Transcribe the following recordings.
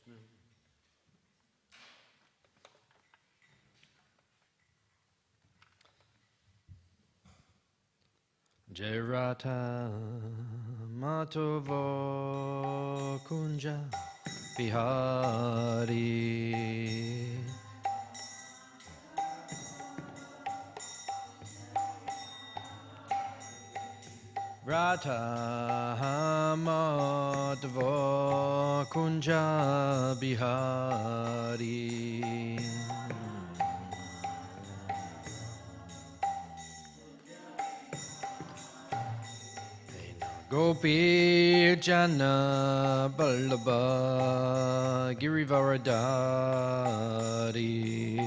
Krishna. Jai Radha Madhava Kunja Bihari. Radha Madhava Kunja Bihari. Gopi Jana Ballabha Girivaradari.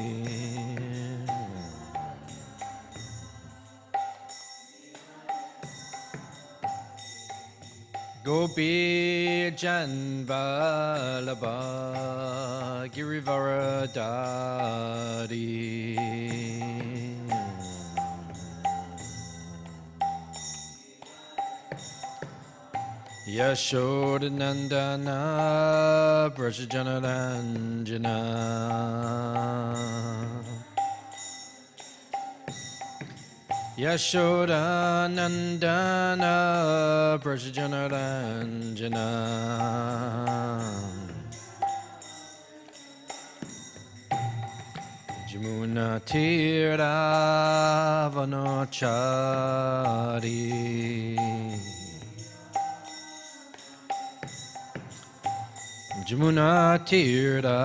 Gopi Jan Ballabha Girivaradari. Yashodanandana Brajajanaranjana. Yashodanandana Brajajanaranjana. Jamuna Tira Vanachari. Jamuna Tira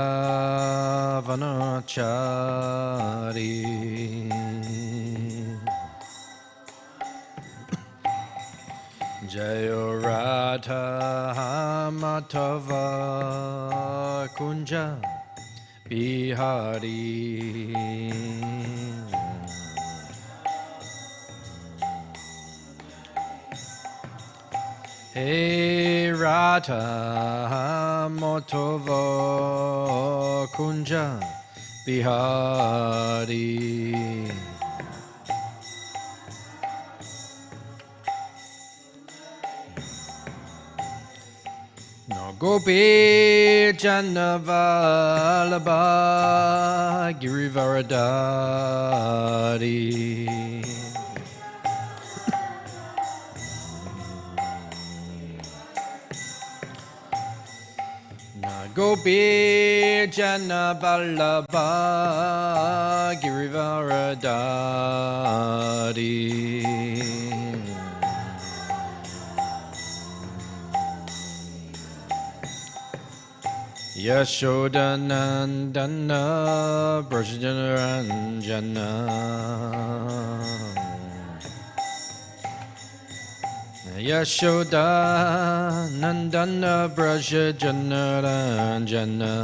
Vanachari. Jayo Radha Madhava Kunja Bihari. Hey Radha Madhava Kunja Bihari. Gopi Janavalabha Girivaradari. Gopi Janavalabha Girivaradari. Yashodanandana Brajajanaranjana. Yashodanandana Brajajanaranjana.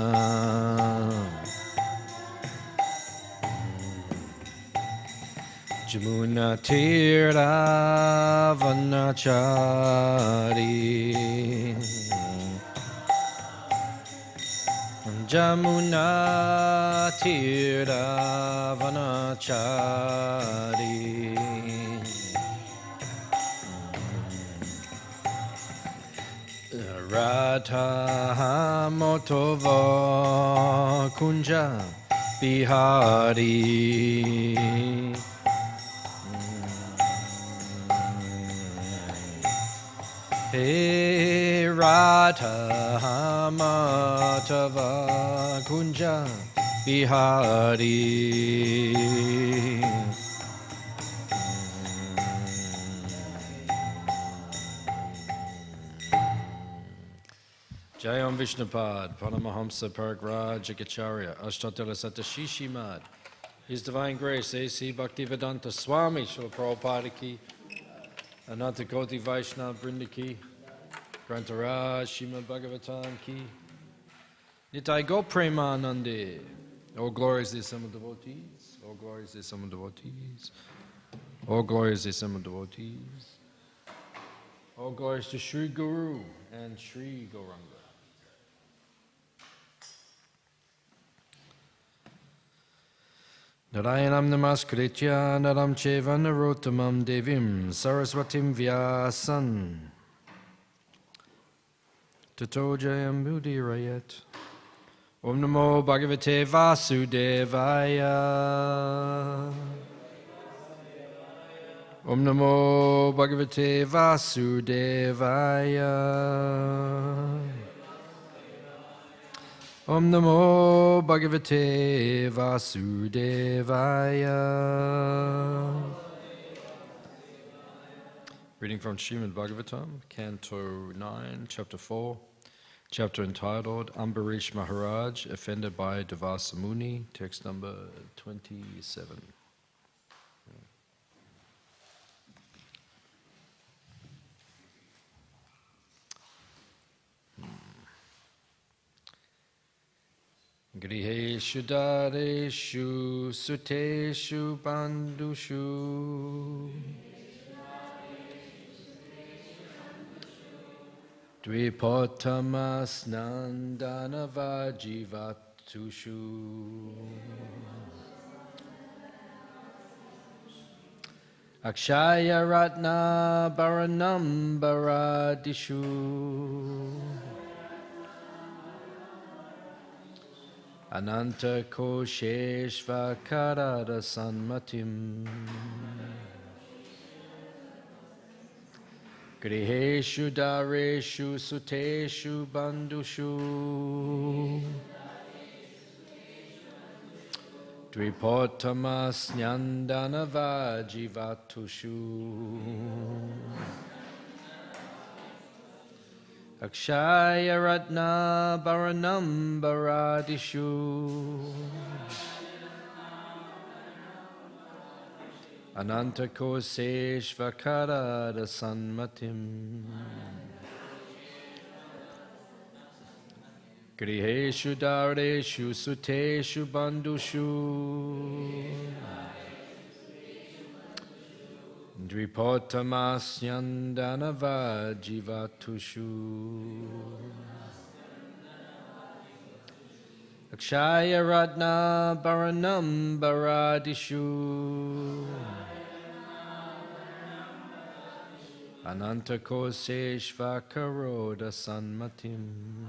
Jamuna Tira Vanachari. Jamuna Tira Vanachari. Radha Madhava Kunja Bihari. Hey Radha Madhava Kunja Bihari. Jayam Vishnupad, Paramahamsa Paragraj Acharya, Ashtatara Satashi Śrīmad, His Divine Grace, A.C. Bhaktivedanta Swami, Srila Prabhupada ki, Ananta Koti Vaishnava Vrinda ki, Grantaraj, Śrīmad Bhāgavatam ki, Nitai Go Premanande. All glories to the Assembled Devotees, all glories to the Assembled Devotees, all glories to the Assembled Devotees, all glories to Sri Guru and Sri Gauranga. Narayanam namaskritya naram cheva narottamam devim saraswatim vyasan tato jayam mudirayat Om Namo Bhagavate Vasudevaya. Om Namo Bhagavate Vasudevaya. Om Namo Bhagavate Vasudevaya. Reading from Śrīmad Bhāgavatam, Canto 9, Chapter 4, chapter entitled Ambarish Maharaj, offended by Devasa Muni, text number 27. Griheshu dareshu suteshu bandushu Dvipotamas nandanavajivatushu Akshaya ratna baranam baradishu Ananta kosheshva karada sanmatim Griheshu dareshu suteshu bandushu Dvipotamas nyandanavajivatushu Akshaya ratna baranam baradishu Ananta koseshva karada sanmatim Griheshu dareshu suteshu bandushu Dvipotamas nyandanavajivatushu Akshaya ratna baranam baradishu Ananta koseshva karoda sanmatim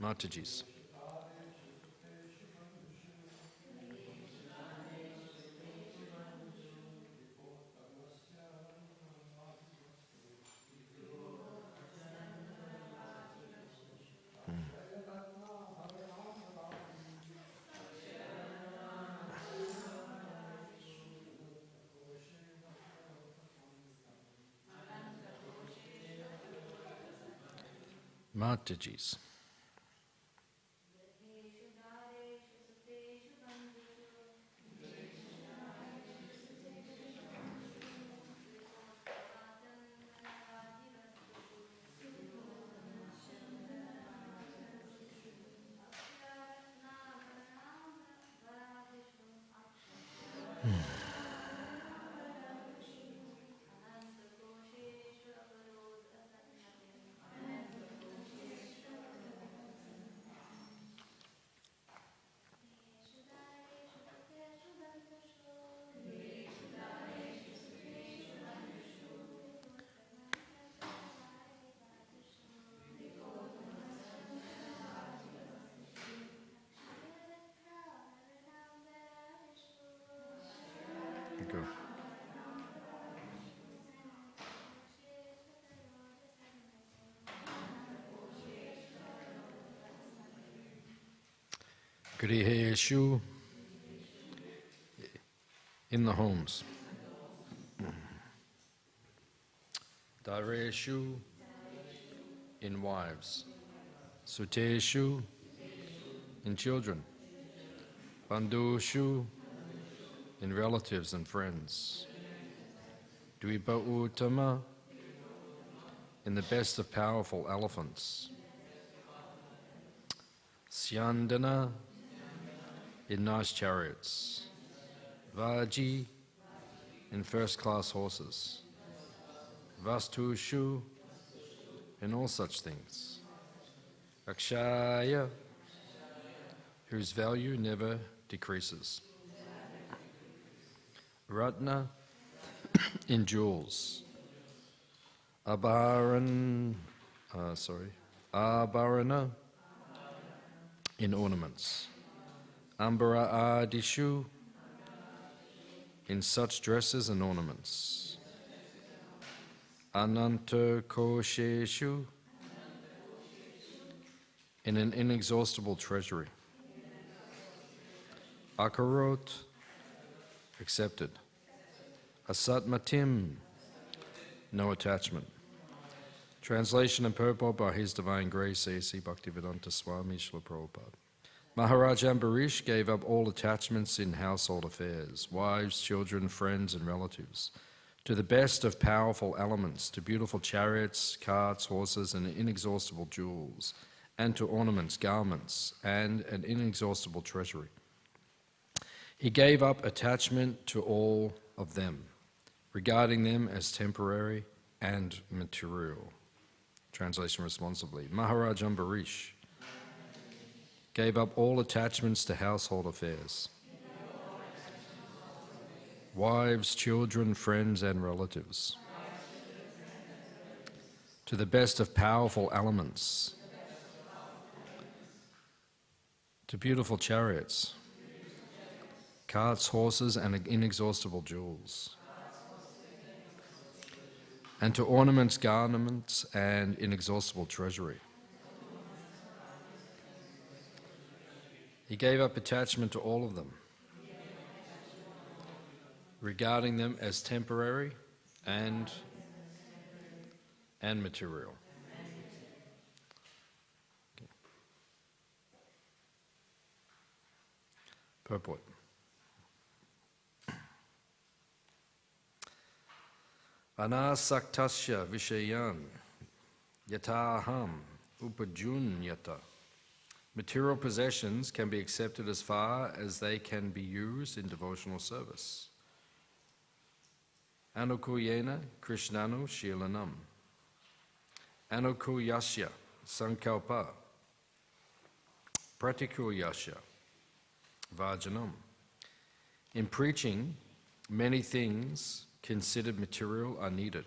Mataji's. Mataji's. griheshu, in the homes. Dareshu, in wives. Suteshu, in children. Bandhushu, in relatives and friends. Dvipa Uttama, in the best of powerful elephants. Syandana, in nice chariots. Vaji, in first-class horses. Vastushu, in all such things. Akshaya, whose value never decreases. Ratna, in jewels. Abharana, in ornaments. Ambara adishu, in such dresses and ornaments. Ananta kosheshu, in an inexhaustible treasury. Akarot, accepted. Asatmatim, no attachment. Translation and purport by His Divine Grace, A.C. Bhaktivedanta Swami, Śrīmad Prabhupada. Maharaj Ambarish gave up all attachments in household affairs, wives, children, friends, and relatives, to the best of powerful elements, to beautiful chariots, carts, horses, and inexhaustible jewels, and to ornaments, garments, and an inexhaustible treasury. He gave up attachment to all of them, regarding them as temporary and material. Translation responsibly. Maharaj Ambarish gave up all attachments to household affairs, wives, children, friends, and relatives, to the best of powerful elements, to beautiful chariots, carts, horses, and inexhaustible jewels, and to ornaments, garments, and inexhaustible treasury. He gave up attachment to all of them, regarding them as temporary and material. Okay. Purport. Anasaktasya vishayan yataham upajunyata. Material possessions can be accepted as far as they can be used in devotional service. Anukuyena Krishnanu Shilanam. Anukuyasya Sankalpa. Pratikuyasya Vajanam. In preaching, many things considered material are needed.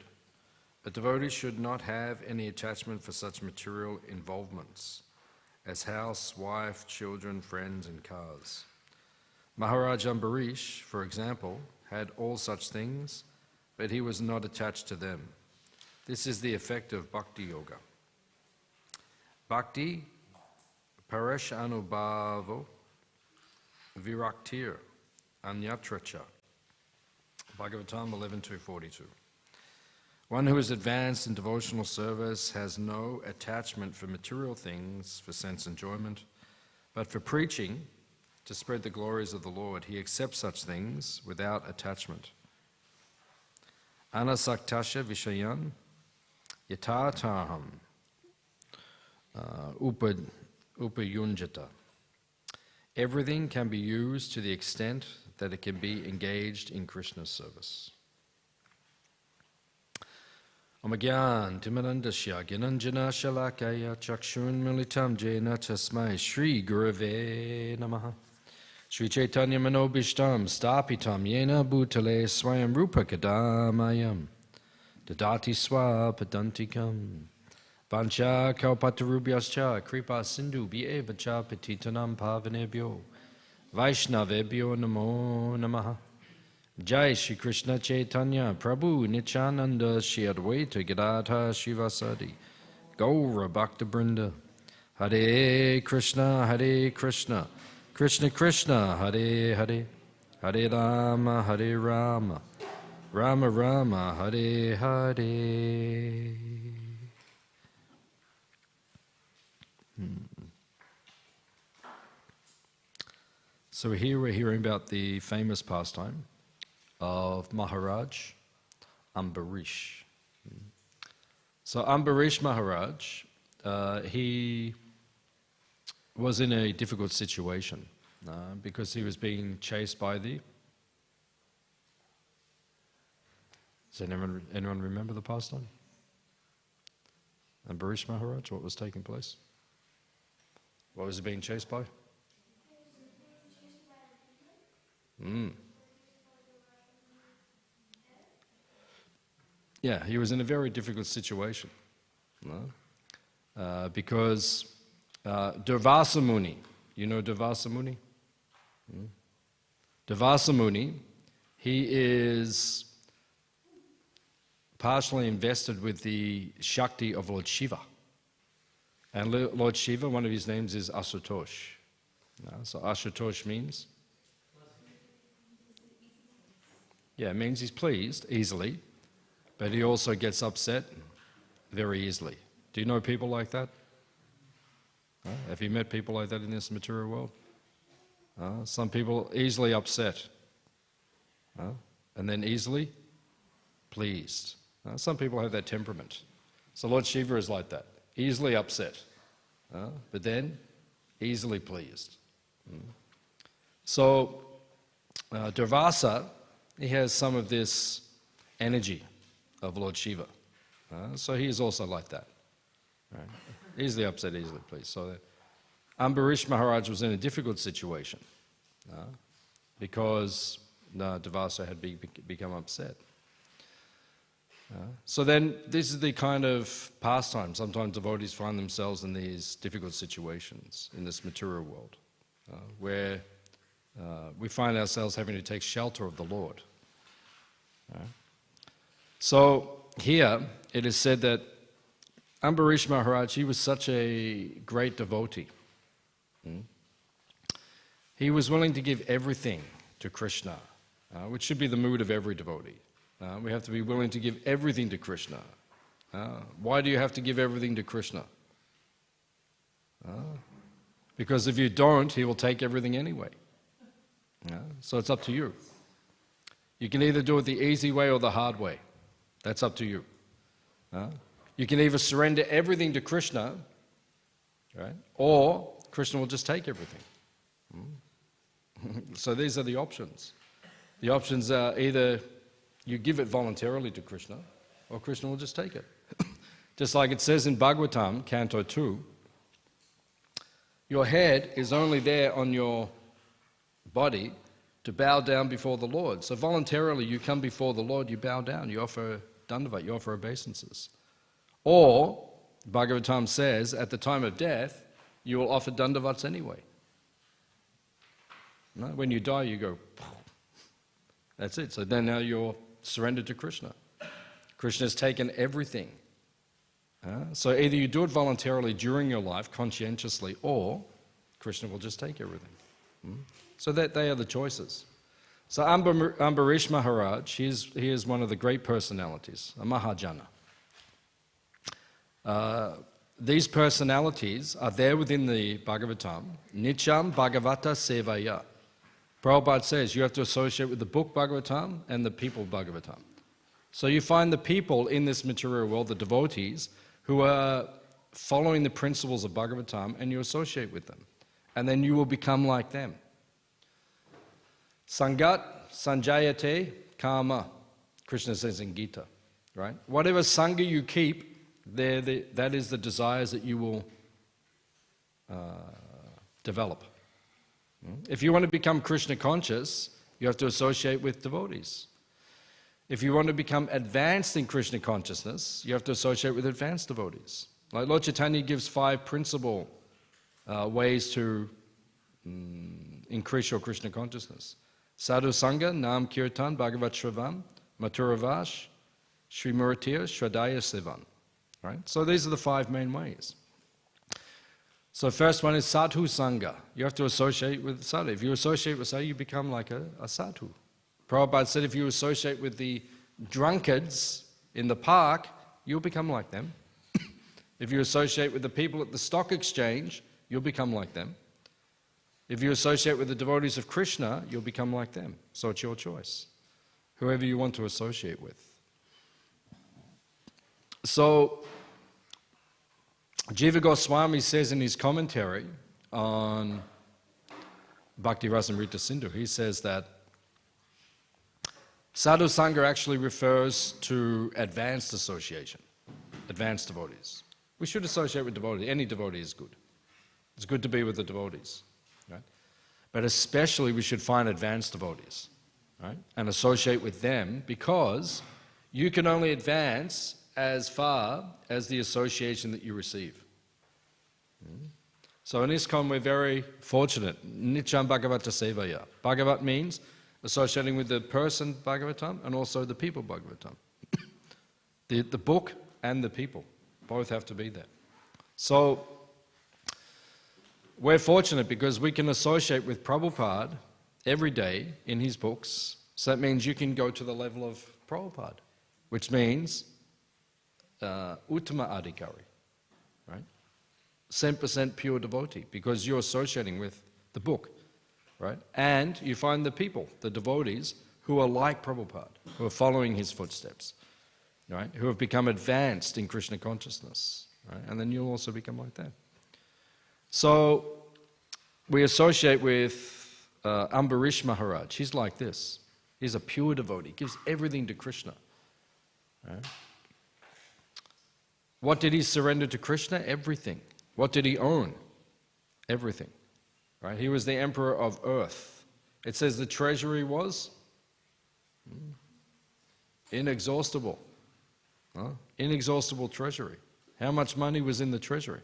A devotee should not have any attachment for such material involvements as house, wife, children, friends, and cars. Maharaj Ambarish, for example, had all such things, but he was not attached to them. This is the effect of bhakti yoga. Bhakti, paresh anubhavo, viraktir, anyatracha. Bhagavatam 11.242. One who is advanced in devotional service has no attachment for material things, for sense enjoyment, but for preaching, to spread the glories of the Lord, he accepts such things without attachment. Anasaktasya vishayan yatataham upayunjata. Everything can be used to the extent that it can be engaged in Krishna's service. Omagyan Timarandasya Gyananjana Shalakaya Chakshun Militam Jena Tasmai Shri Gurave Namaha Shri Chaitanya Manobishtam Stapitam Yena Bhutale Swayam Rupa Kadamayam Dadati Swapadantikam Vancha Kalpatarubhyascha Kripa Sindhu Bhyevacha Petitanam Pavanebhyo Vaishnavebhyo Namo Namaha. Jai Shri Krishna Chaitanya Prabhu Nityananda Shri Advaita Gadadhara Shivasadi Gaura Bhakta Brinda Hare Krishna Krishna Krishna, Hare Hare, Hare Rama, Hare Rama, Rama Rama, Hare Hare. So here we're hearing about the famous pastime of Maharaj Ambarish. So Ambarish Maharaj, he was in a difficult situation because he was being chased by the... Does anyone remember the pastime? Ambarish Maharaj, what was taking place? What was he being chased by? Yeah, he was in a very difficult situation. Because Durvasa Muni, you know Durvasa Muni? Durvasa Muni, he is partially invested with the Shakti of Lord Shiva. And Lord Shiva, one of his names is Asutosh. So Asutosh means? Yeah, it means he's pleased easily, but he also gets upset very easily. Do you know people like that? Have you met people like that in this material world? Some people easily upset, and then easily pleased. Some people have that temperament. So Lord Shiva is like that, easily upset, but then easily pleased. So Durvasa, he has some of this energy of Lord Shiva. So he is also like that. Right? Easily upset, easily pleased. So Ambarish Maharaj was in a difficult situation because Durvasa had become upset. So then this is the kind of pastime. Sometimes devotees find themselves in these difficult situations in this material world where we find ourselves having to take shelter of the Lord. So here it is said that Ambarish Maharaj, he was such a great devotee. He was willing to give everything to Krishna, which should be the mood of every devotee. We have to be willing to give everything to Krishna. Why do you have to give everything to Krishna? Because if you don't, he will take everything anyway. So it's up to you. You can either do it the easy way or the hard way. That's up to you. You can either surrender everything to Krishna, right? Or Krishna will just take everything. So these are the options. The options are either you give it voluntarily to Krishna, or Krishna will just take it. Just like it says in Bhagavatam, Canto 2, your head is only there on your body to bow down before the Lord. So voluntarily you come before the Lord, you bow down, you offer dandavat, you offer obeisances. Or, Bhagavatam says, at the time of death, you will offer dandavats anyway. No? When you die, you go, that's it. So then now you're surrendered to Krishna. Krishna has taken everything. So either you do it voluntarily during your life, conscientiously, or Krishna will just take everything. So that they are the choices. So Ambarish Maharaj, he is one of the great personalities, a Mahajana. These personalities are there within the Bhagavatam, Nityam Bhagavata Sevaya. Prabhupada says you have to associate with the book Bhagavatam and the people Bhagavatam. So you find the people in this material world, the devotees, who are following the principles of Bhagavatam, and you associate with them. And then you will become like them. Sangat sanjayate kama, Krishna says in Gita, right? Whatever sangha you keep, that is the desires that you will develop. If you want to become Krishna conscious, you have to associate with devotees. If you want to become advanced in Krishna consciousness, you have to associate with advanced devotees. Like Lord Chaitanya gives 5 principal ways to increase your Krishna consciousness. Sadhu Sangha, Nam Kirtan, Bhagavat Shravan, Mathuravash, Srimurtiya, Shradaya Sivan. Right? So these are the 5 main ways. So first one is sadhu sangha. You have to associate with sadhu. If you associate with sadhu, you become like a sadhu. Prabhupada said if you associate with the drunkards in the park, you'll become like them. If you associate with the people at the stock exchange, you'll become like them. If you associate with the devotees of Krishna, you'll become like them. So it's your choice. Whoever you want to associate with. So, Jiva Goswami says in his commentary on Bhakti Rasamrita Sindhu, he says that Sadhu Sangha actually refers to advanced association, advanced devotees. We should associate with devotees. Any devotee is good. It's good to be with the devotees, right? But especially we should find advanced devotees, right? And associate with them, because you can only advance as far as the association that you receive. So in ISKCON we're very fortunate. Nityam Bhagavata Sevaya. Bhagavat means associating with the person Bhagavatam and also the people Bhagavatam. The book and the people both have to be there. So we're fortunate because we can associate with Prabhupada every day in his books. So that means you can go to the level of Prabhupada, which means Uttama Adhikari, right? 100% pure devotee, because you're associating with the book, right? And you find the people, the devotees, who are like Prabhupada, who are following his footsteps, right? Who have become advanced in Krishna consciousness, right? And then you'll also become like that. So we associate with Ambarish Maharaj. He's like this. He's a pure devotee, gives everything to Krishna, right? What did he surrender to Krishna? Everything. What did he own? Everything. Right? He was the emperor of earth. It says the treasury was inexhaustible. Inexhaustible treasury. How much money was in the treasury?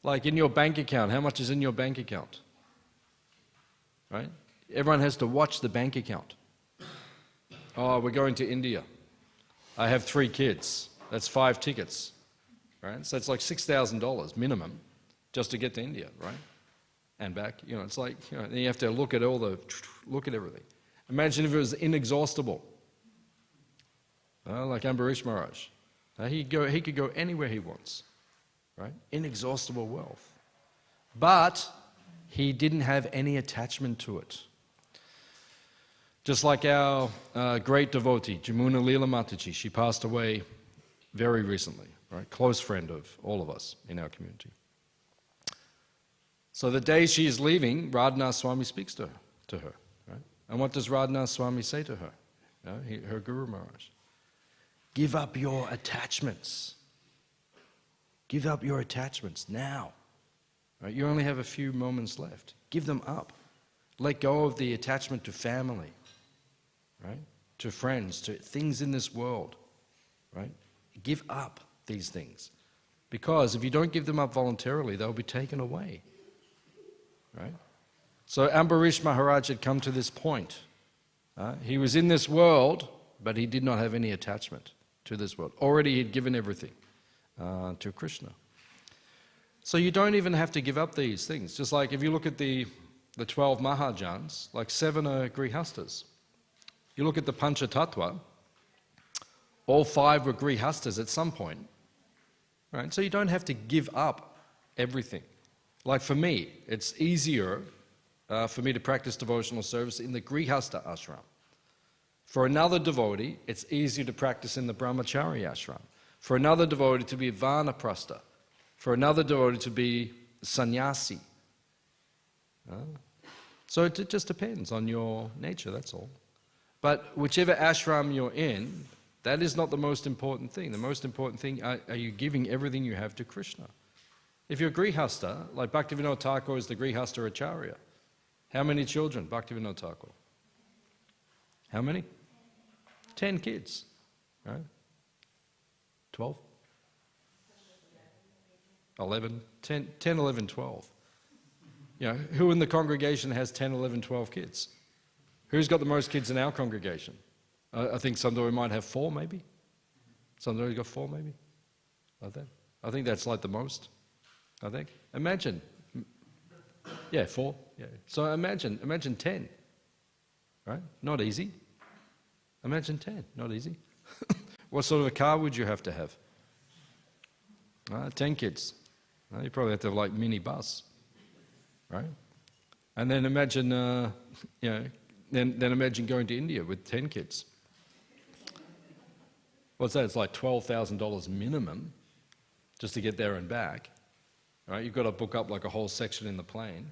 Like in your bank account, how much is in your bank account? Right? Everyone has to watch the bank account. Oh, we're going to India. I have 3 kids. That's 5 tickets, right? So it's like $6,000 minimum just to get to India, right? And back. You know, it's like, you know, then you have to look at everything. Imagine if it was inexhaustible. Like Ambarish Maharaj. He could go anywhere he wants, right? Inexhaustible wealth. But he didn't have any attachment to it. Just like our great devotee, Jamuna Leela Mataji, she passed away very recently, right? Close friend of all of us in our community. So the day she is leaving, Radhanath Swami speaks to her, right? And what does Radhanath Swami say to her? Her Guru Maharaj. Give up your attachments. Give up your attachments now. Right? You only have a few moments left. Give them up. Let go of the attachment to family, right? To friends, to things in this world, right? Give up these things. Because if you don't give them up voluntarily, they'll be taken away, right? So Ambarish Maharaj had come to this point. He was in this world, but he did not have any attachment to this world. Already he'd given everything to Krishna. So you don't even have to give up these things. Just like if you look at the 12 Mahajans, like 7 are grihastas. You look at the Panchatattva, all 5 were grihastas at some point, right? So you don't have to give up everything. Like for me, it's easier for me to practice devotional service in the grihasta ashram. For another devotee, it's easier to practice in the brahmacharya ashram. For another devotee to be vanaprastha. For another devotee to be sannyasi. So it just depends on your nature, that's all. But whichever ashram you're in, that is not the most important thing. The most important thing, are you giving everything you have to Krishna? If you're grihasta, like Bhaktivedanta Thakur is the grihasta acharya. How many children, Bhaktivedanta Thakur? How many? 10 kids, right? 12? 11, 10, 11, 12. You know, who in the congregation has 10, 11, 12 kids? Who's got the most kids in our congregation? I think some we might have 4 maybe. Some we've got 4 maybe. Like that. I think that's like the most, I think. Imagine. Yeah, 4. Yeah. So imagine 10, right? Not easy. Imagine 10, not easy. What sort of a car would you have to have? 10 kids. You probably have to have like mini bus, right? And then imagine, then imagine going to India with 10 kids. What's that? It's like $12,000 minimum just to get there and back. Right? You've got to book up like a whole section in the plane.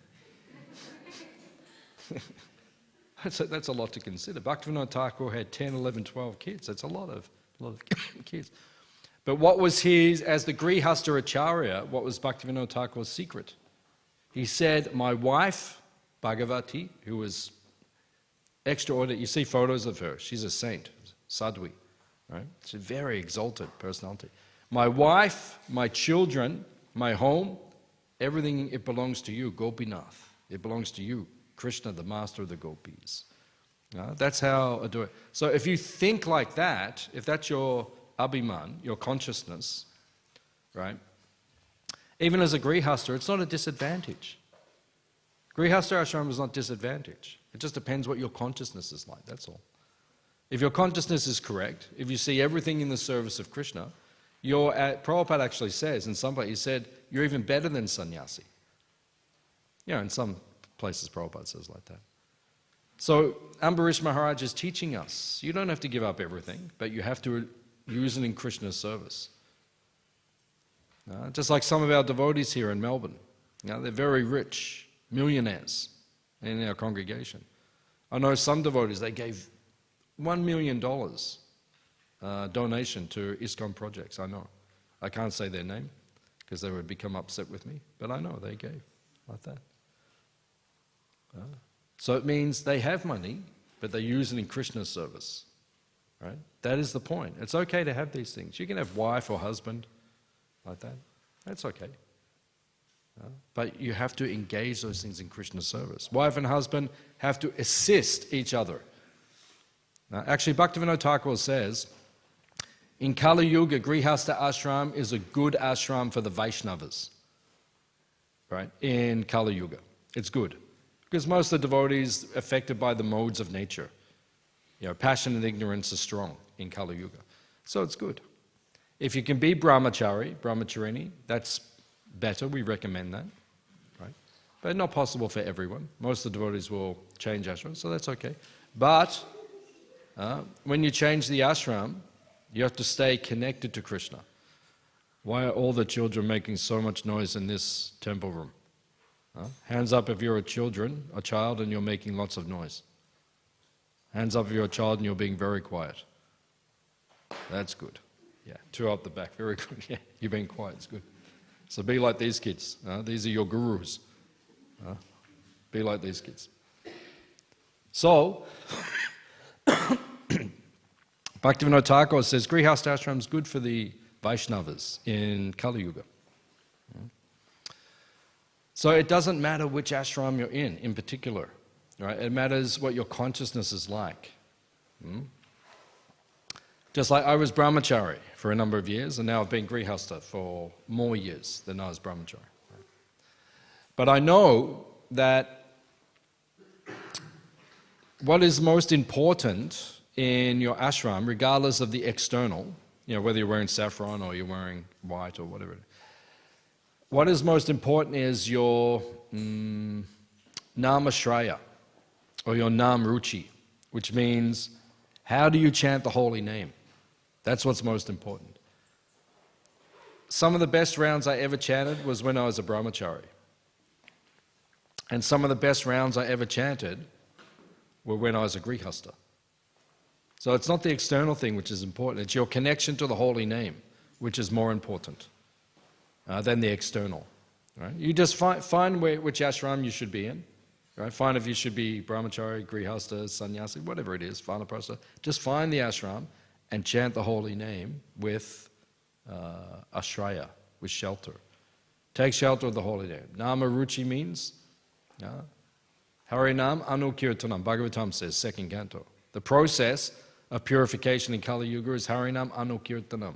That's a lot to consider. Bhaktivedanta Thakur had 10, 11, 12 kids. That's a lot of kids. But what was his, as the grihasta Acharya, what was Bhaktivedanta Thakur's secret? He said, my wife, Bhagavati, who was extraordinary, you see photos of her, she's a saint, sadhvi, right? She's a very exalted personality. My wife, my children, my home, everything, it belongs to you, Gopinath. It belongs to you, Krishna, the master of the gopis. That's how I do it. So if you think like that, if that's your abhiman, your consciousness, right? Even as a grihasta, it's not a disadvantage. Grihasta ashram is not disadvantage. It just depends what your consciousness is like, that's all. If your consciousness is correct, if you see everything in the service of Krishna, Prabhupada actually says, in some place, he said, you're even better than sannyasi. In some places Prabhupada says like that. So Ambarish Maharaj is teaching us, you don't have to give up everything, but you have to use it in Krishna's service. Just like some of our devotees here in Melbourne. They're very rich, millionaires in our congregation. I know some devotees, they gave $1 million donation to ISKCON projects, I know. I can't say their name because they would become upset with me, but I know they gave like that. So it means they have money, but they use it in Krishna's service, right? That is the point. It's okay to have these things. You can have wife or husband like that. That's okay. But you have to engage those things in Krishna's service. Wife and husband have to assist each other. Now, actually, Bhaktivedanta Thakur says, in Kali Yuga, grihasta ashram is a good ashram for the Vaishnavas, right? In Kali Yuga, it's good. Because most of the devotees are affected by the modes of nature. Passion and ignorance are strong in Kali Yuga. So it's good. If you can be brahmacharini, that's better, we recommend that. Right? But not possible for everyone. Most of the devotees will change ashram, so that's okay. But when you change the ashram, you have to stay connected to Krishna. Why are all the children making so much noise in this temple room? Hands up if you're a child and you're making lots of noise. Hands up if you're a child and you're being very quiet. That's good. Yeah, 2 up the back, very good. Yeah, you're being quiet, it's good. So be like these kids. These are your gurus. Be like these kids. So, Bhaktivedanta Thakur says, grihasta ashram is good for the Vaishnavas in Kali Yuga. So it doesn't matter which ashram you're in particular, right? It matters what your consciousness is like. Just like I was brahmachari for a number of years, and now I've been grihasta for more years than I was brahmachari. But I know that what is most important in your ashram, regardless of the external, whether you're wearing saffron or you're wearing white or whatever, what is most important is your namashraya, or your nam ruchi, which means how do you chant the holy name? That's what's most important. Some of the best rounds I ever chanted was when I was a brahmachari. And some of the best rounds I ever chanted were when I was a grihasta. So it's not the external thing which is important, it's your connection to the holy name which is more important than the external. Right? You just find which ashram you should be in. Right? Find if you should be brahmachari, grihasta, sannyasi, whatever it is, vanaprastha. Just find the ashram and chant the holy name with ashraya, with shelter. Take shelter of the holy name. Nama ruchi means Hare Nam Anu Kirtanam. Bhagavatam says, 2nd canto. The process of purification in Kali Yuga is Hare Nam Anu Kirtanam.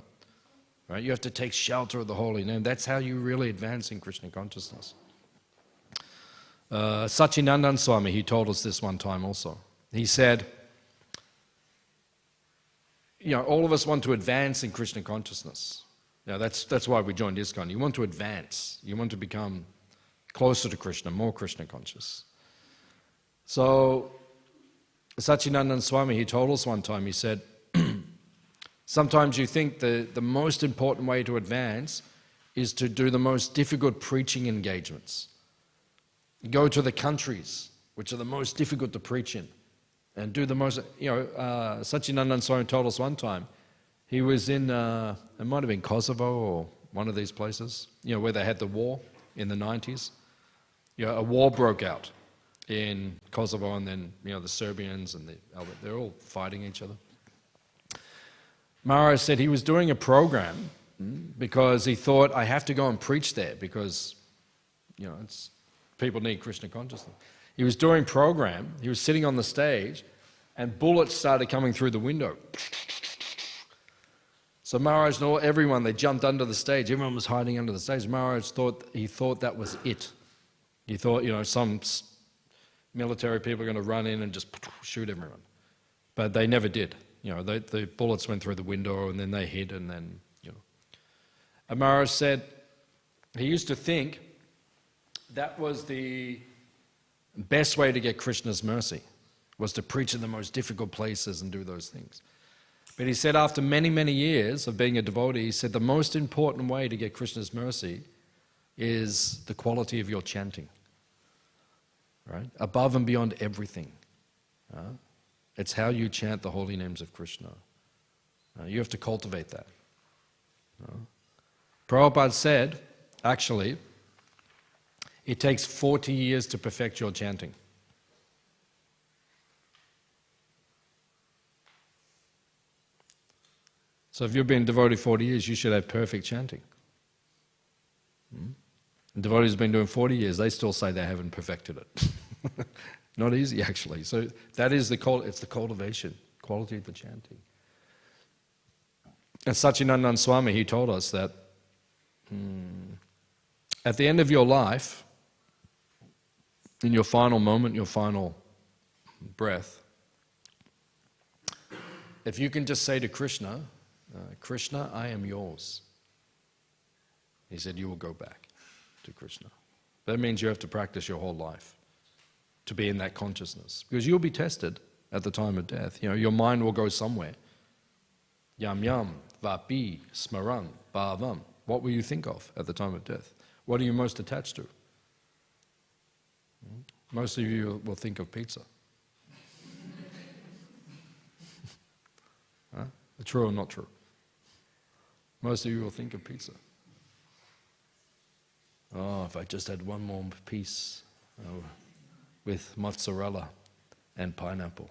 Right? You have to take shelter of the holy name. That's how you really advance in Krishna consciousness. Sachinandan Swami, he told us this one time also. He said, all of us want to advance in Krishna consciousness. That's why we joined ISKCON. You want to advance. You want to become closer to Krishna, more Krishna conscious. So, Sachinandan Swami, he told us one time, he said, sometimes you think the most important way to advance is to do the most difficult preaching engagements. Go to the countries which are the most difficult to preach in and do the most, Sachinandan Swami told us one time, he was in, it might have been Kosovo or one of these places, where they had the war in the 90s. A war broke out in Kosovo, and then, the Serbians and they're all fighting each other. Maharaj said he was doing a program because he thought, I have to go and preach there because, people need Krishna consciousness. He was doing program, he was sitting on the stage, and bullets started coming through the window. So Maharaj and everyone, they jumped under the stage. Everyone was hiding under the stage. Maharaj thought that was it. He thought, some military people are going to run in and just shoot everyone. But they never did. The bullets went through the window and then they hit and then, And Maharaj said he used to think that was the best way to get Krishna's mercy, was to preach in the most difficult places and do those things. But he said after many, many years of being a devotee, he said the most important way to get Krishna's mercy is the quality of your chanting, right? Above and beyond everything. It's how you chant the holy names of Krishna. You have to cultivate that. Prabhupada said, actually, it takes 40 years to perfect your chanting. So if you've been devotee 40 years, you should have perfect chanting. And devotees who've been doing 40 years, they still say they haven't perfected it. Not easy, actually. So that is it's the cultivation, quality of the chanting. And Sachinandan Swami, he told us that at the end of your life, in your final moment, your final breath, if you can just say to Krishna, Krishna, I am yours, he said, you will go back to Krishna. That means you have to practice your whole life to be in that consciousness, because you'll be tested at the time of death. Your mind will go somewhere. Yam yam, vapi, smaran, bhavam. What will you think of at the time of death? What are you most attached to? Most of you will think of pizza. True or not true? Most of you will think of pizza. Oh, if I just had one more piece with mozzarella and pineapple.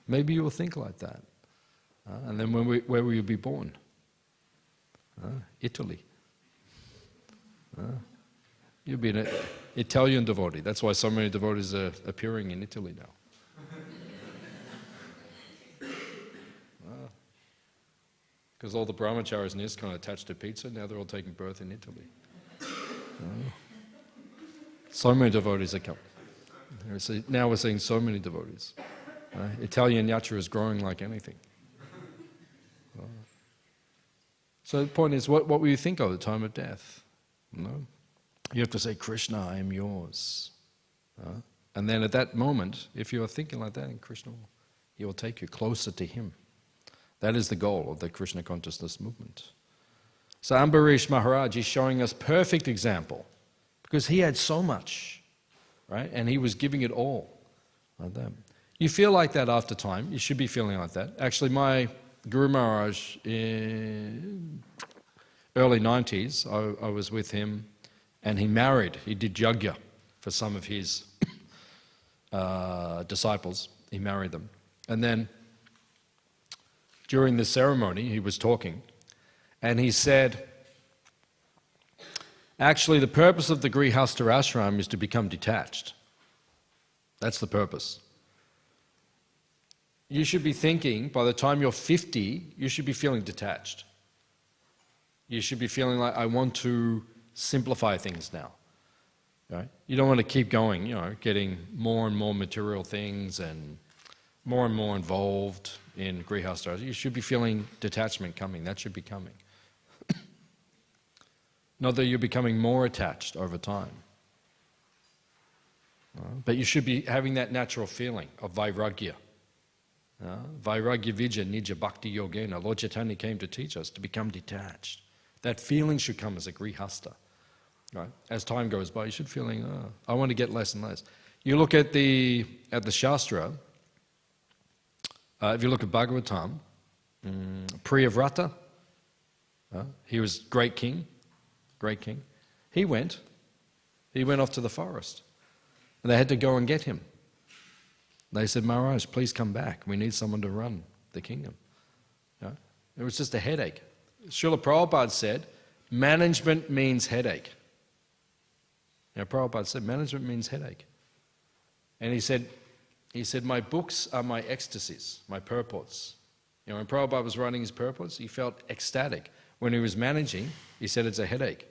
Maybe you will think like that. And then where will you be born? Italy. You'll be an Italian devotee. That's why so many devotees are appearing in Italy now. Because all the brahmacharis in ISKCON are attached to pizza, now they're all taking birth in Italy. So many devotees are coming. Now we're seeing so many devotees. Italian yacha is growing like anything. So the point is, what will you think of at the time of death? You have to say, Krishna, I am yours. And then at that moment, if you are thinking like that, Krishna, he will take you closer to him. That is the goal of the Krishna consciousness movement. So Ambarish Maharaj is showing us perfect example, because he had so much, right? And he was giving it all like that. You feel like that after time. You should be feeling like that. Actually, my Guru Maharaj in early 90s, I was with him, and he married. He did yajna for some of his disciples. He married them. And then during the ceremony, he was talking, and he said, actually, the purpose of the grihasta ashram is to become detached. That's the purpose. you should be thinking, by the time you're 50, you should be feeling detached. You should be feeling like, I want to simplify things now. Right? You don't want to keep going, getting more and more material things and more involved in grihasta. You should be feeling detachment coming. That should be coming. Not that you're becoming more attached over time. But you should be having that natural feeling of vairagya. Vairagya vijja nija bhakti yogena. Lord Chaitanya came to teach us to become detached. That feeling should come as a grihasta. Right? As time goes by, you should feeling, I want to get less and less. You look at the Shastra, if you look at Bhagavatam, Priyavrata, he was great king. He went off to the forest. And they had to go and get him. They said, Maharaj, please come back. We need someone to run the kingdom. It was just a headache. Srila Prabhupada said, management means headache. Prabhupada said, management means headache. And he said, my books are my ecstasies, my purports. When Prabhupada was writing his purports, he felt ecstatic. When he was managing, he said it's a headache.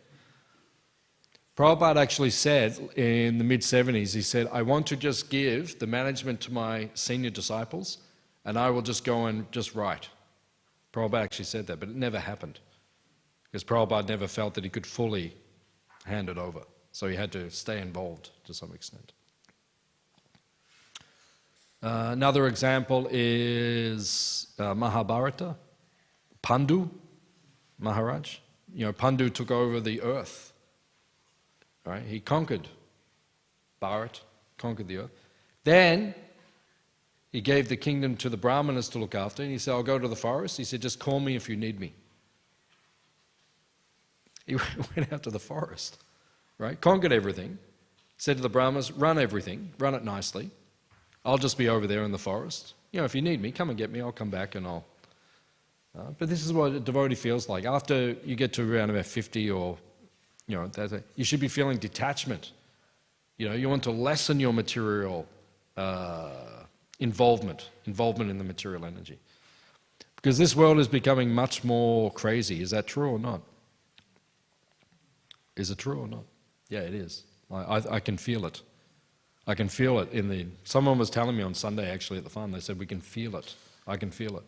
Prabhupada actually said in the mid-70s, he said, I want to just give the management to my senior disciples and I will just go and just write. Prabhupada actually said that, but it never happened because Prabhupada never felt that he could fully hand it over. So he had to stay involved to some extent. Another example is Mahabharata, Pandu Maharaj. Pandu took over the earth. Right? He conquered Bharat, conquered the earth. Then he gave the kingdom to the Brahmanas to look after, and he said, I'll go to the forest. He said, just call me if you need me. He went out to the forest, right? Conquered everything. Said to the Brahmanas, run everything, run it nicely. I'll just be over there in the forest. If you need me, come and get me. I'll come back and I'll... but this is what a devotee feels like. After you get to around about 50 or... you should be feeling detachment. You want to lessen your material involvement in the material energy. Because this world is becoming much more crazy. Is that true or not? Is it true or not? Yeah, it is. I can feel it. I can feel it in the... Someone was telling me on Sunday actually at the farm, they said, we can feel it. I can feel it.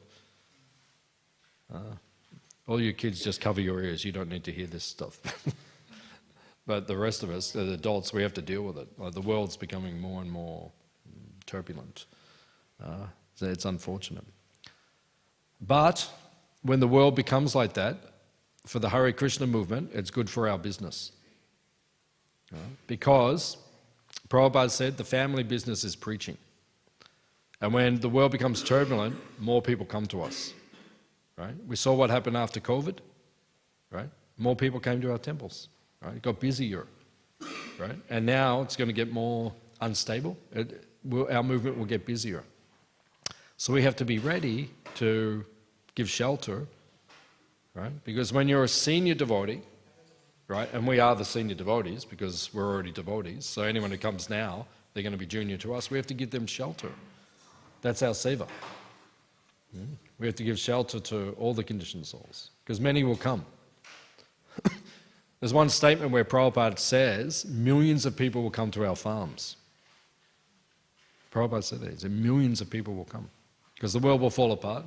All you kids just cover your ears. You don't need to hear this stuff. But the rest of us, the adults, we have to deal with it. The world's becoming more and more turbulent. So it's unfortunate. But when the world becomes like that, for the Hare Krishna movement, it's good for our business. Because Prabhupada said the family business is preaching. And when the world becomes turbulent, more people come to us. Right? We saw what happened after COVID. Right? More people came to our temples. Right? It got busier, right? And now it's going to get more unstable. Our movement will get busier. So we have to be ready to give shelter, right? Because when you're a senior devotee, right, and we are the senior devotees because we're already devotees, so anyone who comes now, they're going to be junior to us, we have to give them shelter. That's our seva. We have to give shelter to all the conditioned souls, because many will come. There's one statement where Prabhupada says, millions of people will come to our farms. Prabhupada said that. He said, millions of people will come. Because the world will fall apart.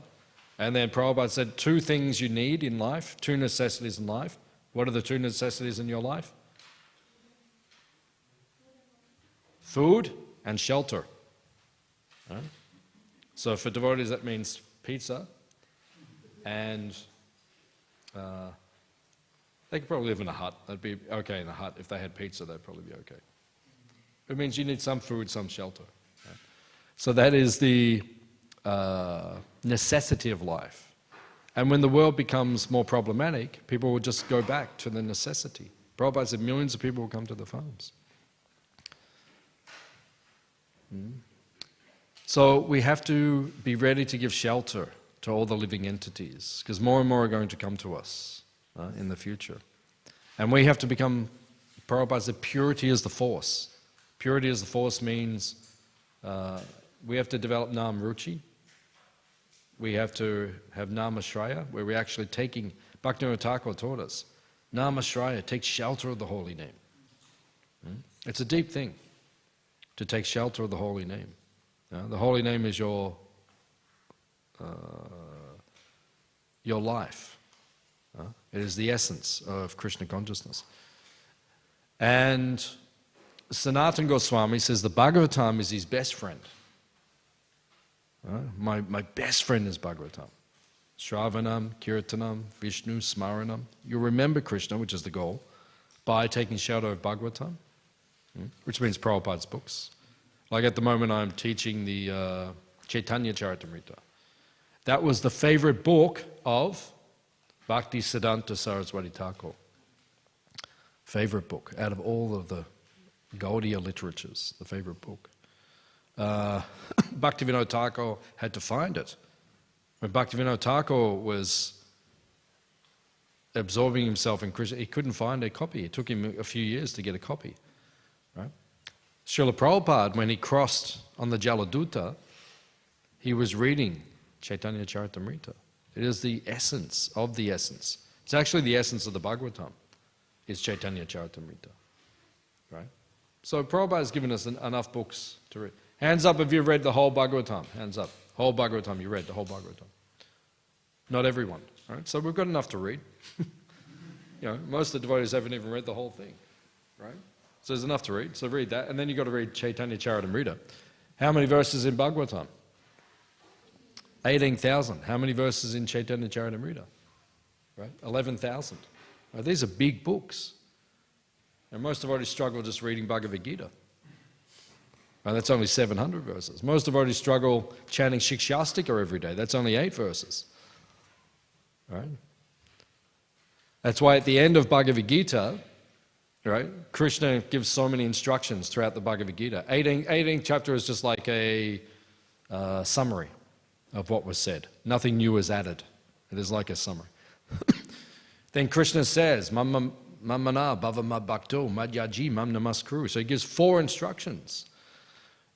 And then Prabhupada said, two things you need in life, two necessities in life. What are the two necessities in your life? Food and shelter. Right? So for devotees that means pizza and... they could probably live in a hut. They'd be okay in a hut. If they had pizza, they'd probably be okay. It means you need some food, some shelter. Right? So that is the necessity of life. And when the world becomes more problematic, people will just go back to the necessity. Prabhupada said millions of people will come to the farms. So we have to be ready to give shelter to all the living entities, because more and more are going to come to us. In the future. And we have to become, Prabhupada said, purity is the force. Purity as the force means we have to develop nam ruchi, we have to have Namashraya, where we're actually taking, Bhaktivedanta Thakur taught us, Namashraya, take shelter of the holy name. It's a deep thing, to take shelter of the holy name. The holy name is your life. It is the essence of Krishna consciousness. And Sanatana Goswami says the Bhagavatam is his best friend. My best friend is Bhagavatam. Shravanam, Kirtanam, Vishnu, Smaranam. You remember Krishna, which is the goal, by taking shelter of Bhagavatam, which means Prabhupada's books. Like at the moment I'm teaching the Chaitanya Charitamrita. That was the favorite book of Bhaktisiddhanta Saraswati Thakur. Favorite book out of all of the Gaudiya literatures, the favorite book. Bhaktivedanta Thakur had to find it. When Bhaktivedanta Thakur was absorbing himself in Krishna, he couldn't find a copy. It took him a few years to get a copy. Right? Srila Prabhupada, when he crossed on the Jaladuta, he was reading Chaitanya Charitamrita. It is the essence of the essence. It's actually the essence of the Bhagavatam, is Chaitanya Charitamrita. Right? So Prabhupada has given us enough books to read. Hands up if you've read the whole Bhagavatam. Hands up. Whole Bhagavatam, you read the whole Bhagavatam. Not everyone. Right? So we've got enough to read. Most of the devotees haven't even read the whole thing. Right? So there's enough to read. So read that. And then you've got to read Chaitanya Charitamrita. How many verses in Bhagavatam? 18,000. How many verses in Chaitanya Charitamrita? Right? 11,000. Right? These are big books. And most devotees struggle just reading Bhagavad Gita. Right? That's only 700 verses. Most devotees struggle chanting Shikshastika every day. That's only 8 verses. Right? That's why at the end of Bhagavad Gita, right, Krishna gives so many instructions throughout the Bhagavad Gita. 18th chapter is just like a summary of what was said. Nothing new is added. It is like a summary. Then Krishna says, Mamana bhavama bhakto madhyaji mam namaskuru. So he gives 4 instructions.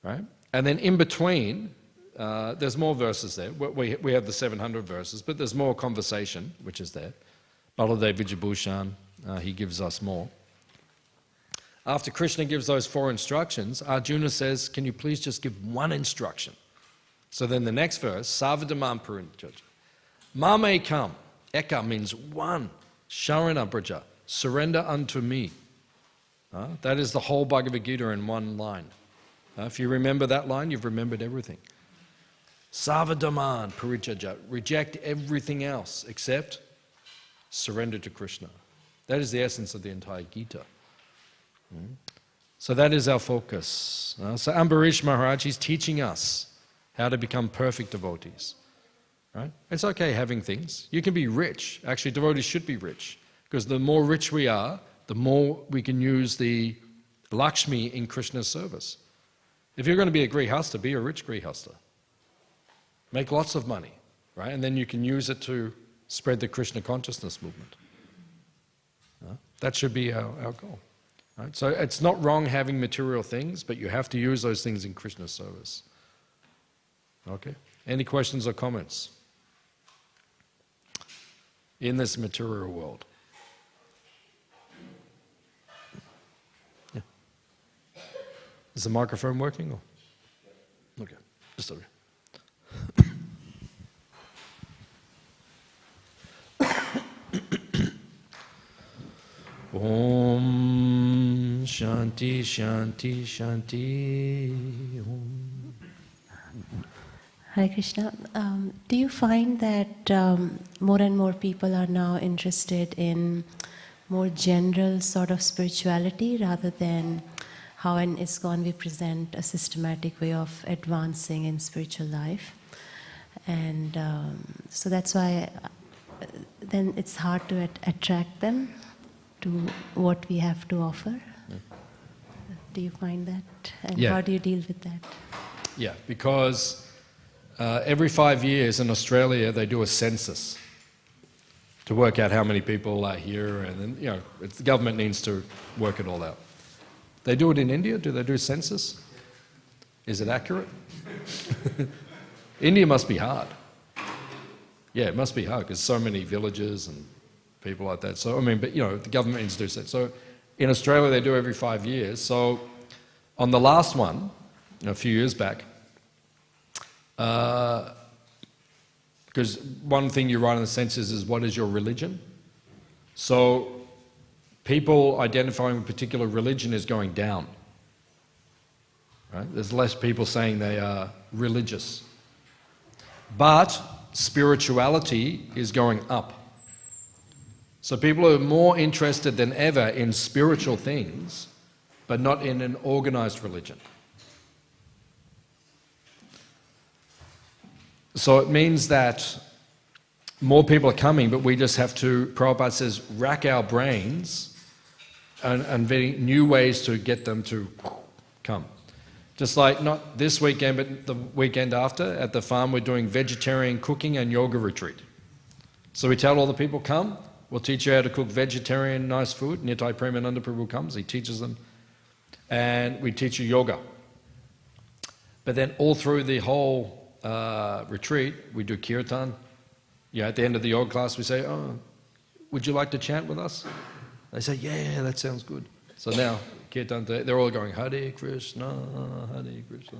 Right? And then in between, there's more verses there. We have the 700 verses, but there's more conversation, which is there. Baladev Vijabhushan, he gives us more. After Krishna gives those 4 instructions, Arjuna says, can you please just give 1 instruction? So then the next verse, Savadamam Purinjaja. Mame kam. Eka means 1. Sharana Braja. Surrender unto me. That is the whole Bhagavad Gita in 1 line. If you remember that line, you've remembered everything. Savadaman Purijaja. Reject everything else except surrender to Krishna. That is the essence of the entire Gita. So that is our focus. So Ambarish Maharaj is teaching us how to become perfect devotees. Right? It's okay having things. You can be rich. Actually, devotees should be rich. Because the more rich we are, the more we can use the Lakshmi in Krishna's service. If you're going to be a grihasta, be a rich grihasta. Make lots of money. Right? And then you can use it to spread the Krishna consciousness movement. That should be our goal. Right? So it's not wrong having material things, but you have to use those things in Krishna's service. Okay? Any questions or comments? In this material world. Yeah. Is the microphone working? Or? Okay, just over here. Om Shanti Shanti Shanti Om. Hare Krishna. Do you find that more and more people are now interested in more general sort of spirituality rather than how in ISKCON we present a systematic way of advancing in spiritual life? And so that's why then it's hard to attract them to what we have to offer. Yeah. Do you find that? And how do you deal with that? Yeah, because every 5 years in Australia they do a census to work out how many people are here, and then, the government needs to work it all out. They do it in India. Do they do census? Is it accurate? India must be hard. Yeah, it must be hard because so many villages and people like that. So, I mean, but the government needs to do that. So in Australia, they do every 5 years. So on the last one, a few years back, because one thing you write in the census is what is your religion? So people identifying with a particular religion is going down. Right? There's less people saying they are religious. But spirituality is going up. So people are more interested than ever in spiritual things, but not in an organized religion. So it means that more people are coming, but we just have to, Prabhupada says, rack our brains and new ways to get them to come. Just like not this weekend, but the weekend after, at the farm we're doing vegetarian cooking and yoga retreat. So we tell all the people, come, we'll teach you how to cook vegetarian nice food. Nitai Premananda Prabhu comes, he teaches them. And we teach you yoga. But then all through the whole retreat, we do kirtan. At the end of the yoga class, we say, oh, would you like to chant with us? They say, yeah, that sounds good. So now, kirtan, they're all going, Hare Krishna, Hare Krishna.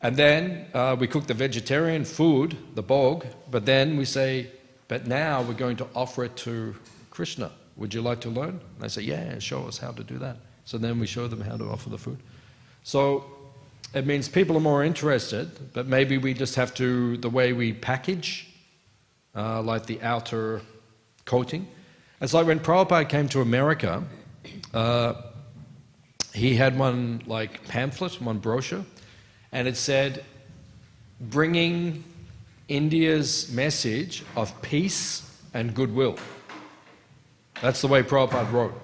And then we cook the vegetarian food, the bhog, but then we say, but now we're going to offer it to Krishna. Would you like to learn? And they say, yeah, show us how to do that. So then we show them how to offer the food. So it means people are more interested, but maybe we just have to, the way we package, like the outer coating. It's like when Prabhupada came to America, he had one like pamphlet, one brochure, and it said, bringing India's message of peace and goodwill. That's the way Prabhupada wrote.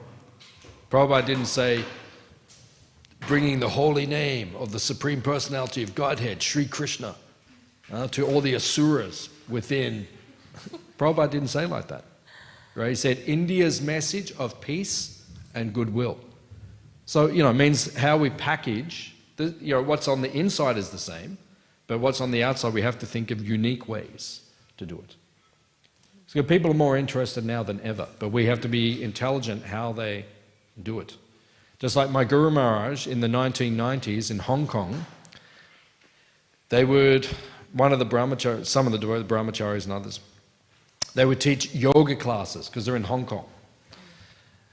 Prabhupada didn't say, bringing the holy name of the Supreme Personality of Godhead, Sri Krishna, to all the asuras within. Prabhupada didn't say like that. Right? He said, India's message of peace and goodwill. So, it means how we package, what's on the inside is the same, but what's on the outside, we have to think of unique ways to do it. So people are more interested now than ever, but we have to be intelligent how they do it. Just like my Guru Maharaj in the 1990s in Hong Kong, they would, one of the brahmacharis, some of the brahmacharis and others, they would teach yoga classes because they're in Hong Kong.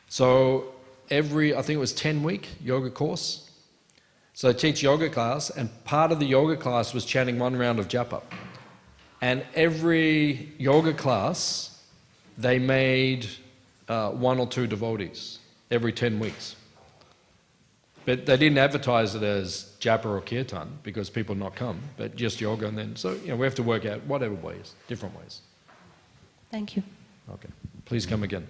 So I think it was 10-week yoga course. So they teach yoga class, and part of the yoga class was chanting one round of japa. And every yoga class, they made 1 or 2 devotees every 10 weeks. But they didn't advertise it as japa or kirtan because people not come, but just yoga. And then, so we have to work out whatever ways, different ways. Thank you. Okay, please come again.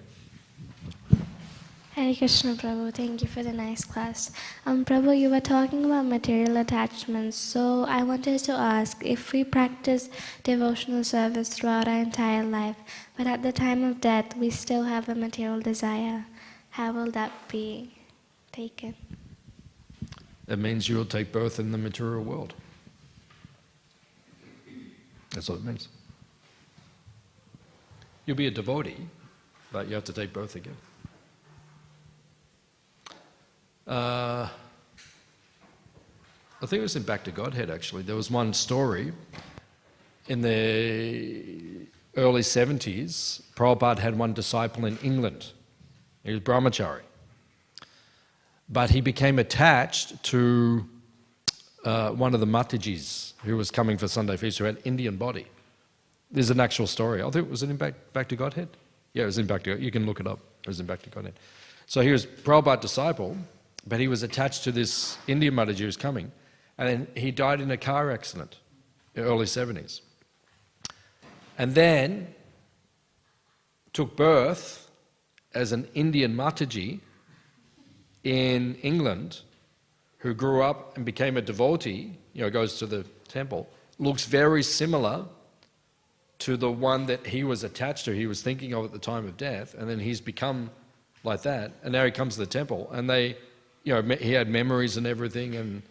Hare Krishna, Prabhu. Thank you for the nice class. Prabhu, you were talking about material attachments. So I wanted to ask, if we practice devotional service throughout our entire life, but at the time of death we still have a material desire, how will that be taken? That means you will take birth in the material world. That's what it means. You'll be a devotee, but you have to take birth again. I think it was in Back to Godhead, actually. There was one story in the early 70s. Prabhupada had one disciple in England. He was brahmachari. But he became attached to one of the Matajis who was coming for Sunday feast, who had Indian body. There's an actual story. I think it was in Back to Godhead? Yeah, it was in Back to Godhead. You can look it up. It was in Back to Godhead. So he was Prabhupada's disciple, but he was attached to this Indian Mataji who was coming. And then he died in a car accident in the early 70s. And then took birth as an Indian Mataji in England, who grew up and became a devotee, goes to the temple, looks very similar to the one that he was attached to, he was thinking of at the time of death, and then he's become like that, and now he comes to the temple, and he had memories and everything, and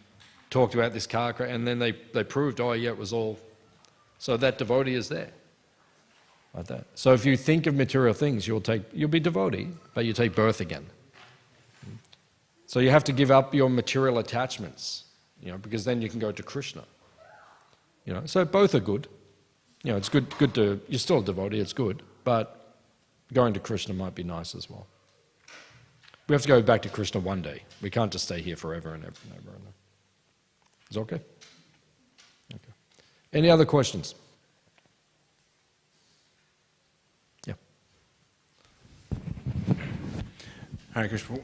talked about this car crash, and then they proved, it was all, so that devotee is there. like that. So if you think of material things, you'll be devotee, but you take birth again. So you have to give up your material attachments, because then you can go to Krishna. So both are good. It's good to, you're still a devotee, it's good, but going to Krishna might be nice as well. We have to go back to Krishna one day. We can't just stay here forever and ever and ever and ever. Is that okay? Okay. Any other questions? Yeah. Hare Krishna.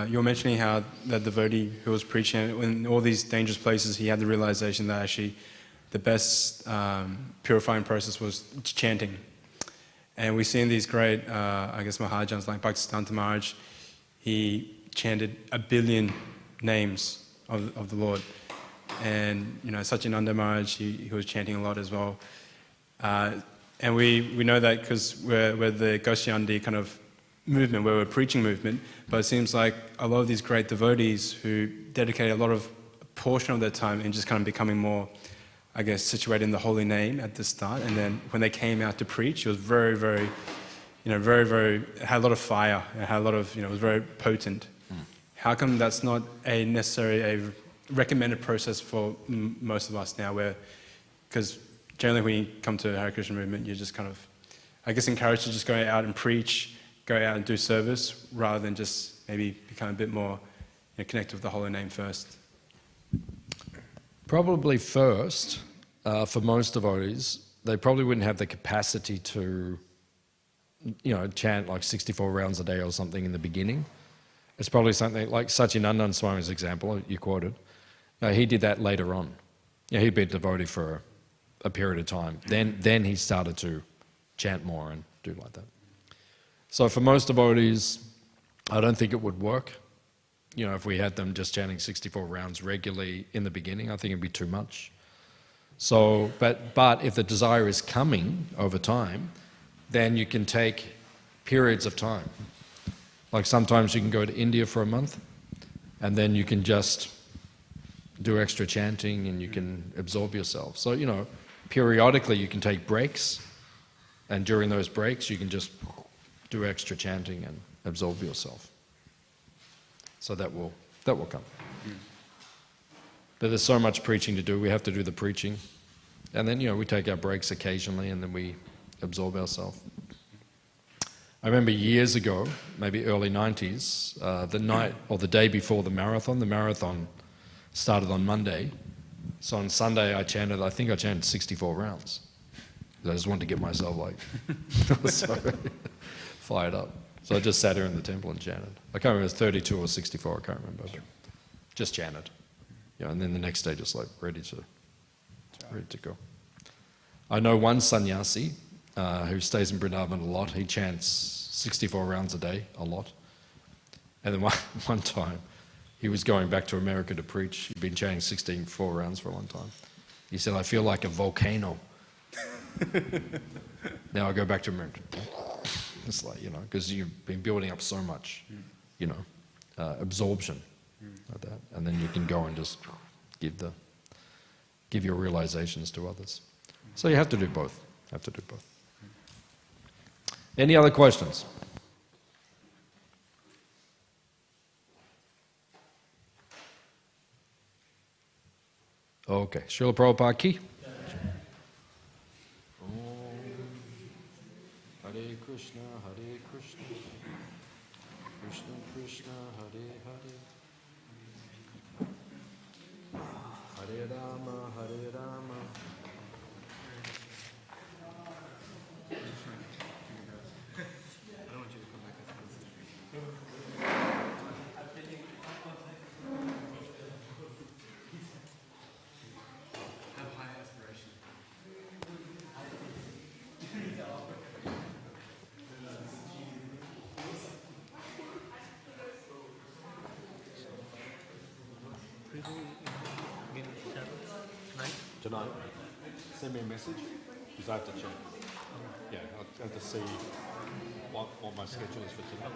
You were mentioning how the devotee who was preaching in all these dangerous places, he had the realization that actually the best purifying process was chanting. And we see in these great, Mahajans like Bhaktivedanta Maharaj, he chanted 1 billion names of the Lord. And, Satyananda Maharaj, he was chanting a lot as well. And we know that because we're the Goshyandi kind of movement, we're a preaching movement, but it seems like a lot of these great devotees who dedicate a lot of portion of their time in just kind of becoming more, situated in the holy name at the start, and then when they came out to preach, it was very, very, it had a lot of fire, it had a lot of, it was very potent. How come that's not necessarily a recommended process for most of us now, because generally when you come to the Hare Krishna movement, you're just kind of, encouraged to just go out and preach, go out and do service, rather than just maybe become a bit more connected with the holy name first? Probably first, for most devotees, they probably wouldn't have the capacity to, chant like 64 rounds a day or something in the beginning. It's probably something like Satyananda Swami's example you quoted. He did that later on. He'd been a devotee for a period of time. Then he started to chant more and do like that. So for most devotees, I don't think it would work. If we had them just chanting 64 rounds regularly in the beginning, I think it'd be too much. So, but if the desire is coming over time, then you can take periods of time. Like sometimes you can go to India for a month, and then you can just do extra chanting and you can absorb yourself. So, periodically you can take breaks, and during those breaks you can just do extra chanting and absorb yourself. So that will come. But there's so much preaching to do, we have to do the preaching. And then, we take our breaks occasionally and then we absorb ourselves. I remember years ago, maybe early 90s, the night or the day before the marathon started on Monday. So on Sunday I think I chanted 64 rounds. I just wanted to get myself so fired up. So I just sat here in the temple and chanted. I can't remember if it was 32 or 64, I can't remember. But just chanted. And then the next day just ready to go. I know one sannyasi who stays in Vrindavan a lot. He chants 64 rounds a day, a lot. And then one time, he was going back to America to preach. He'd been chanting 64 rounds for a long time. He said, I feel like a volcano. Now I go back to America. It's because you've been building up so much, absorption like that. And then you can go and just give your realizations to others. So you have to do both. Any other questions? Okay. Srila Prabhupada ki. Hare Krishna, Hare Krishna, Krishna Krishna, Hare Hare, Hare Rama, Hare Rama. Tonight, send me a message, because I have to check. Yeah, I have to see what my schedule is for tonight.